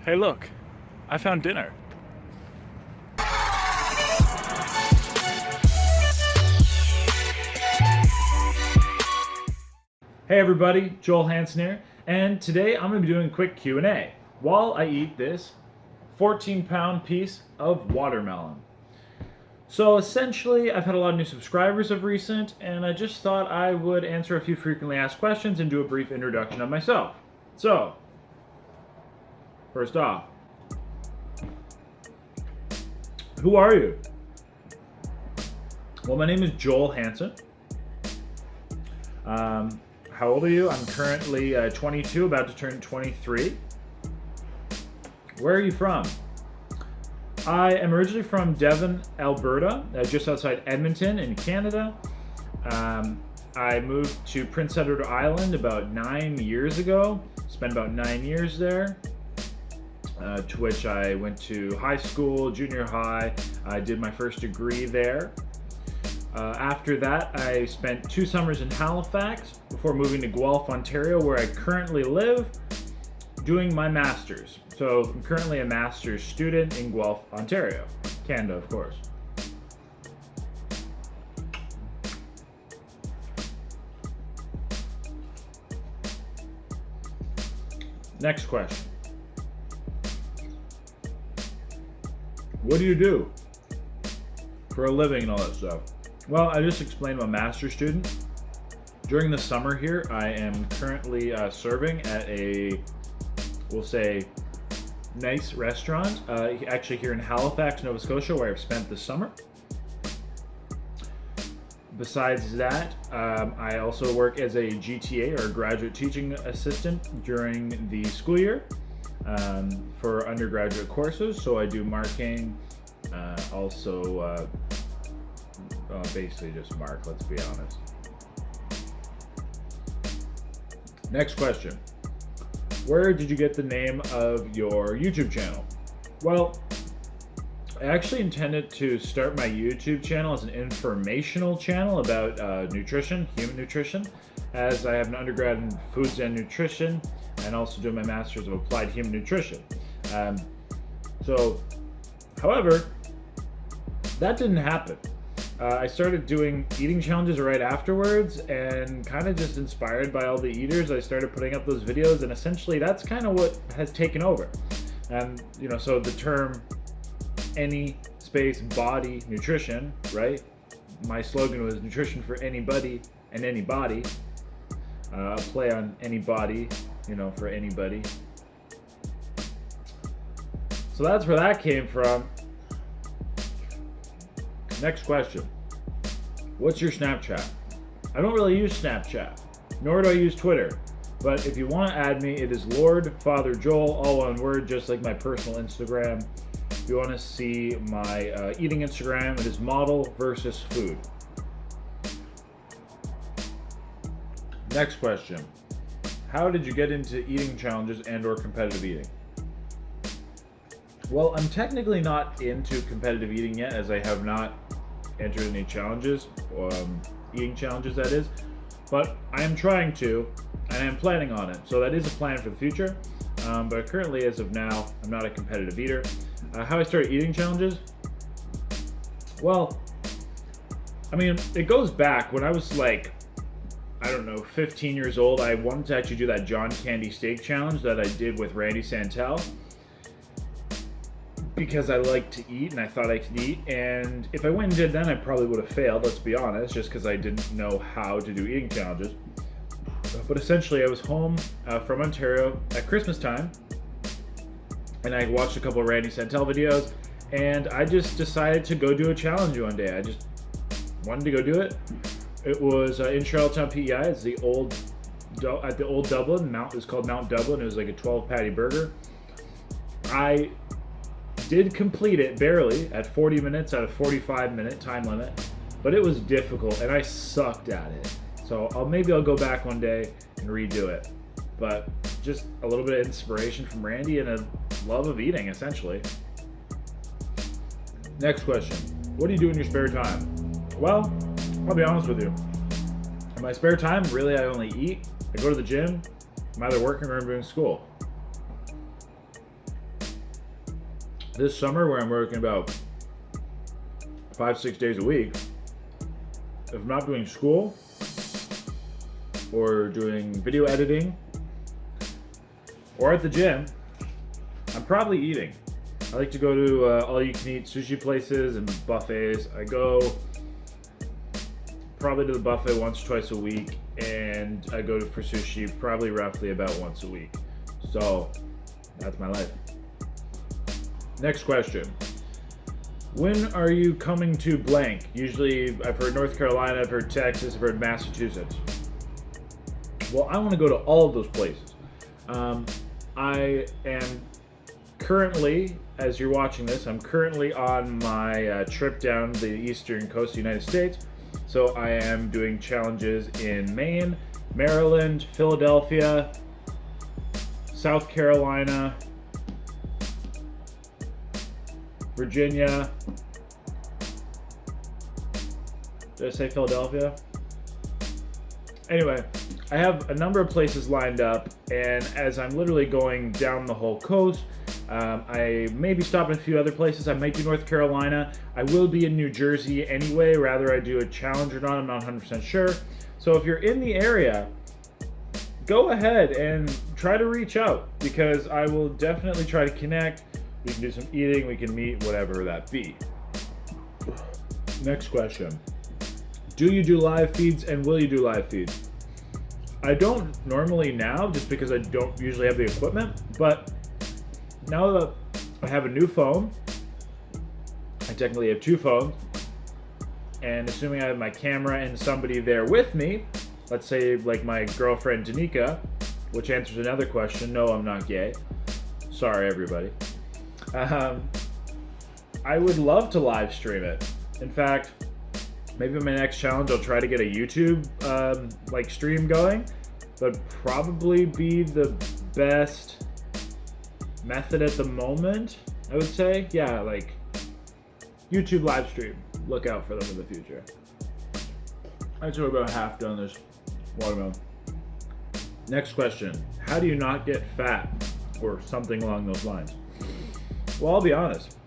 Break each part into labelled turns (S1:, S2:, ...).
S1: Hey, look, I found dinner.
S2: Hey everybody, Joel Hansen here, and today I'm going to be doing a quick Q&A while I eat this 14-pound piece of watermelon. So essentially, I've had a lot of new subscribers of recent, and I just thought I would answer a few frequently asked questions and do a brief introduction of myself. So, first off, who are you? Well, my name is Joel Hansen. How old are you? I'm currently 22, about to turn 23. Where are you from? I am originally from Devon, Alberta, just outside Edmonton in Canada. I moved to Prince Edward Island about 9 years ago. Spent about 9 years there, to which I went to high school, junior high. I did my first degree there. After that, I spent 2 summers in Halifax before moving to Guelph, Ontario, where I currently live, doing my master's. So I'm currently a master's student in Guelph, Ontario, Canada, of course. Next question. What do you do for a living and all that stuff? Well, I just explained I'm a master's student. During the summer here, I am currently serving at a, we'll say, nice restaurant, actually here in Halifax, Nova Scotia, where I've spent the summer. Besides that, I also work as a GTA, or graduate teaching assistant, during the school year for undergraduate courses. So I do marking, also basically just mark, let's be honest. Next question. Where did you get the name of your YouTube channel? Well, I actually intended to start my YouTube channel as an informational channel about nutrition, human nutrition, as I have an undergrad in foods and nutrition and also doing my master's of applied human nutrition. However, that didn't happen. I started doing eating challenges right afterwards, and kind of just inspired by all the eaters, I started putting up those videos, and essentially that's kind of what has taken over. And so the term any space body nutrition, right? My slogan was nutrition for anybody and anybody. A play on anybody, for anybody. So that's where that came from. Next question. What's your Snapchat? I don't really use Snapchat, nor do I use Twitter. But if you want to add me, it is Lord Father Joel, all one word, just like my personal Instagram. If you want to see my eating Instagram, it is model versus food. Next question. How did you get into eating challenges and or competitive eating? Well, I'm technically not into competitive eating yet, as I have not entered any challenges, eating challenges that is, but I am trying to, and I'm planning on it, so that is a plan for the future, but currently, as of now, I'm not a competitive eater. How I started eating challenges? Well, I mean, it goes back when I was like, 15 years old. I wanted to actually do that John Candy Steak Challenge that I did with Randy Santel, because I like to eat and I thought I could eat, and if I went and did then I probably would have failed, let's be honest, just because I didn't know how to do eating challenges. But essentially I was home from Ontario at Christmas time, and I watched a couple of Randy Santel videos, and I just decided to go do a challenge one day. I just wanted to go do it. It was in Charlottetown, PEI. It's at the old Dublin. It was called Mount Dublin. It was like a 12 patty burger. I did complete it barely at 40 minutes out of 45-minute time limit, but it was difficult and I sucked at it. So maybe I'll go back one day and redo it. But just a little bit of inspiration from Randy and a love of eating, essentially. Next question. What do you do in your spare time? Well, I'll be honest with you. In my spare time, really I only eat, I go to the gym, I'm either working or I'm doing school. This summer, where I'm working about 5-6 days a week, if I'm not doing school or doing video editing or at the gym, I'm probably eating. I like to go to all-you-can-eat sushi places and buffets. I go probably to the buffet once, twice a week, and I go for sushi probably roughly about once a week. So that's my life. Next question. When are you coming to blank? Usually I've heard North Carolina, I've heard Texas, I've heard Massachusetts. Well, I want to go to all of those places. I am currently, as you're watching this, I'm currently on my trip down the eastern coast of the United States. So I am doing challenges in Maine, Maryland, Philadelphia, South Carolina, Virginia. Did I say Philadelphia? Anyway, I have a number of places lined up, and as I'm literally going down the whole coast, I may be stopping a few other places. I might do North Carolina. I will be in New Jersey anyway, rather I do a challenge or not, I'm not 100% sure. So if you're in the area, go ahead and try to reach out, because I will definitely try to connect. We can do some eating, we can meet, whatever that be. Next question. Do you do live feeds, and will you do live feeds? I don't normally now, just because I don't usually have the equipment, but now that I have a new phone, I technically have two phones, and assuming I have my camera and somebody there with me, let's say like my girlfriend Danica, which answers another question, no, I'm not gay. Sorry, everybody. I would love to live stream it. In fact, maybe in my next challenge I'll try to get a YouTube like stream going, but probably be the best method at the moment, I would say. Yeah, like YouTube live stream. Look out for them in the future. I took about half done this watermelon. Next question. How do you not get fat, or something along those lines? Well, I'll be honest.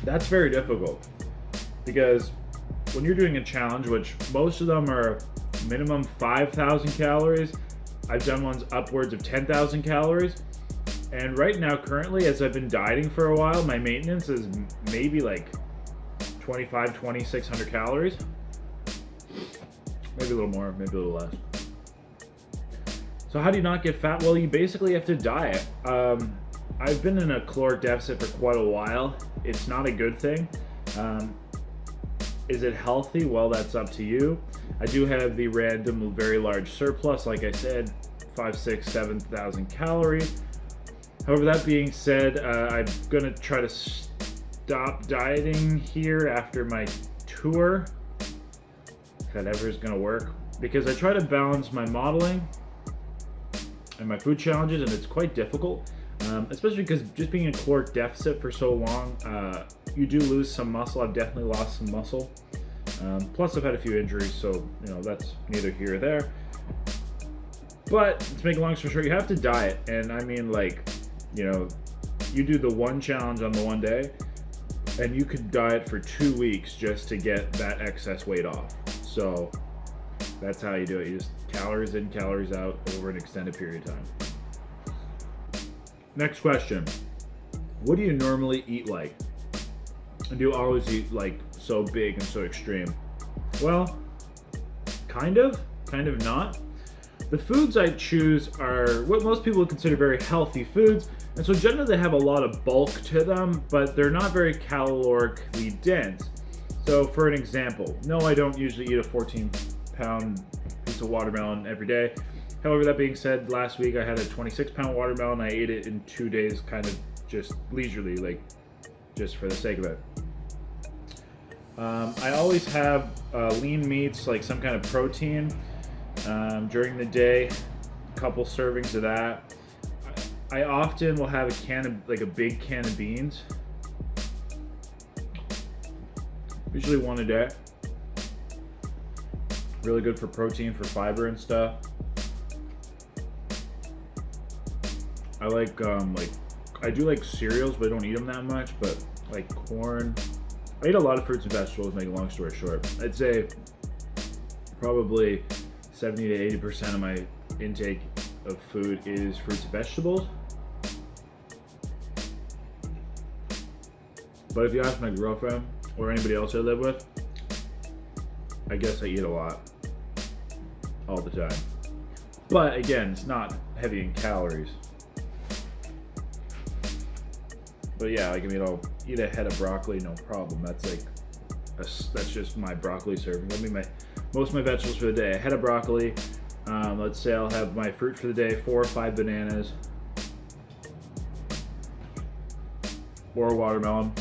S2: That's very difficult, because when you're doing a challenge, which most of them are minimum 5,000 calories, I've done ones upwards of 10,000 calories. And right now, currently, as I've been dieting for a while, my maintenance is maybe like 2,600 calories. Maybe a little more, maybe a little less. So how do you not get fat? Well, you basically have to diet. I've been in a caloric deficit for quite a while. It's not a good thing. Is it healthy? Well, that's up to you. I do have the random very large surplus, like I said, 5, 6, 7,000 calories. However, that being said, I'm gonna try to stop dieting here after my tour, if that ever is gonna work, because I try to balance my modeling and my food challenges, and it's quite difficult, especially because just being in a caloric deficit for so long, you do lose some muscle. I've definitely lost some muscle. Plus, I've had a few injuries, so that's neither here or there. But to make a long story short, you have to diet, and I mean, like, you do the one challenge on the one day, and you could diet for 2 weeks just to get that excess weight off. So that's how you do it. You just calories in, calories out over an extended period of time. Next question. What do you normally eat like? And do you always eat like so big and so extreme? Well, kind of not. The foods I choose are what most people would consider very healthy foods, and so generally they have a lot of bulk to them, but they're not very calorically dense. So for an example, no, I don't usually eat a 14-pound piece of watermelon every day. However, that being said, last week I had a 26-pound watermelon. I ate it in 2 days, kind of just leisurely, like just for the sake of it. I always have lean meats, like some kind of protein during the day, a couple servings of that. I often will have a big can of beans, usually one a day. Really good for protein, for fiber and stuff. I like I do like cereals, but I don't eat them that much. But like corn, I eat a lot of fruits and vegetables. Make a long story short, I'd say probably 70 to 80% of my intake of food is fruits and vegetables. But if you ask my girlfriend or anybody else I live with, I guess I eat a lot all the time. But again, it's not heavy in calories. But yeah, like, I mean, I'll eat a head of broccoli, no problem. That's like, that's just my broccoli serving. That'll be most of my vegetables for the day. A head of broccoli. Let's say I'll have my fruit for the day, 4 or 5 bananas, or a watermelon,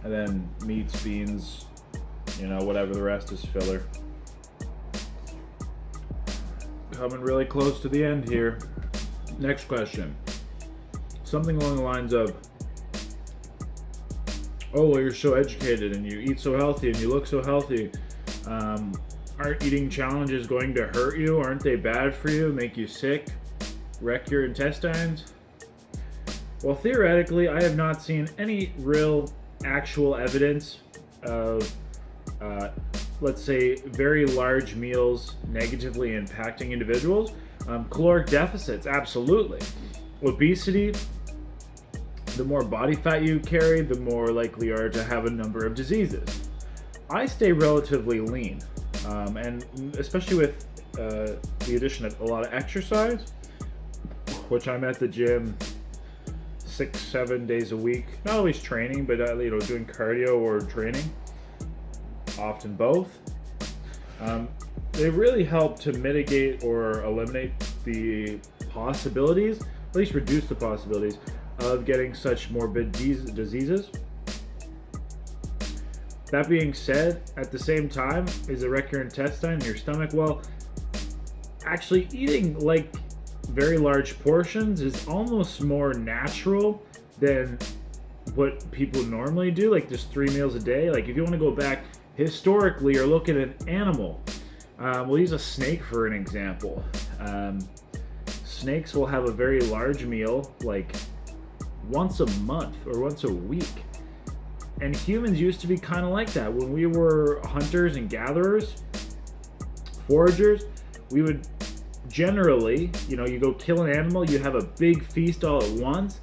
S2: and then meats, beans, whatever the rest is filler. Coming really close to the end here. Next question. Something along the lines of, oh, well, you're so educated and you eat so healthy and you look so healthy. Aren't eating challenges going to hurt you? Aren't they bad for you? Make you sick? Wreck your intestines? Well, theoretically, I have not seen any real actual evidence of, let's say, very large meals negatively impacting individuals. Caloric deficits, absolutely. Obesity, the more body fat you carry, the more likely you are to have a number of diseases. I stay relatively lean, and especially with the addition of a lot of exercise, which I'm at the gym 6-7 days a week. Not always training, but doing cardio or training, often both. They really help to mitigate or eliminate the possibilities, at least reduce the possibilities of getting such morbid diseases. That being said, at the same time, is it wreck your intestine and your stomach? Well, actually eating like very large portions is almost more natural than what people normally do, like just 3 meals a day. Like if you want to go back historically or look at an animal, we'll use a snake for an example. Snakes will have a very large meal like once a month or once a week. And humans used to be kind of like that. When we were hunters and gatherers, foragers, we would generally, you go kill an animal, you have a big feast all at once,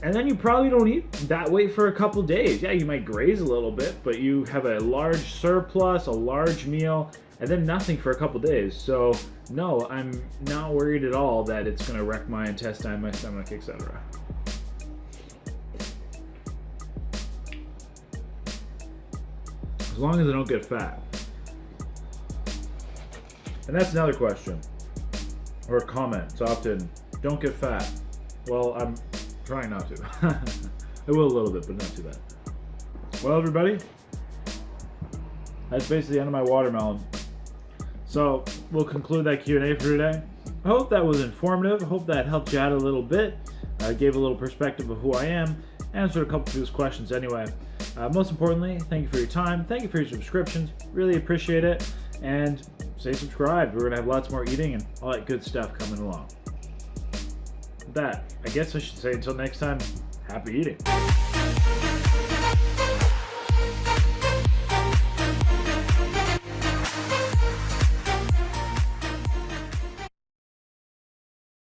S2: and then you probably don't eat that way for a couple days. Yeah, you might graze a little bit, but you have a large surplus, a large meal, and then nothing for a couple days. So no, I'm not worried at all that it's going to wreck my intestine, my stomach, etc. As long as I don't get fat. And that's another question or comment. It's often, don't get fat. Well, I'm trying not to. I will a little bit, but not too bad. Well, everybody, that's basically the end of my watermelon. So we'll conclude that Q&A for today. I hope that was informative. I hope that helped you out a little bit. Gave a little perspective of who I am. Answered a couple of these questions anyway. Most importantly, thank you for your time. Thank you for your subscriptions. Really appreciate it. And stay subscribed. We're going to have lots more eating and all that good stuff coming along. With that, I guess I should say until next time, happy eating.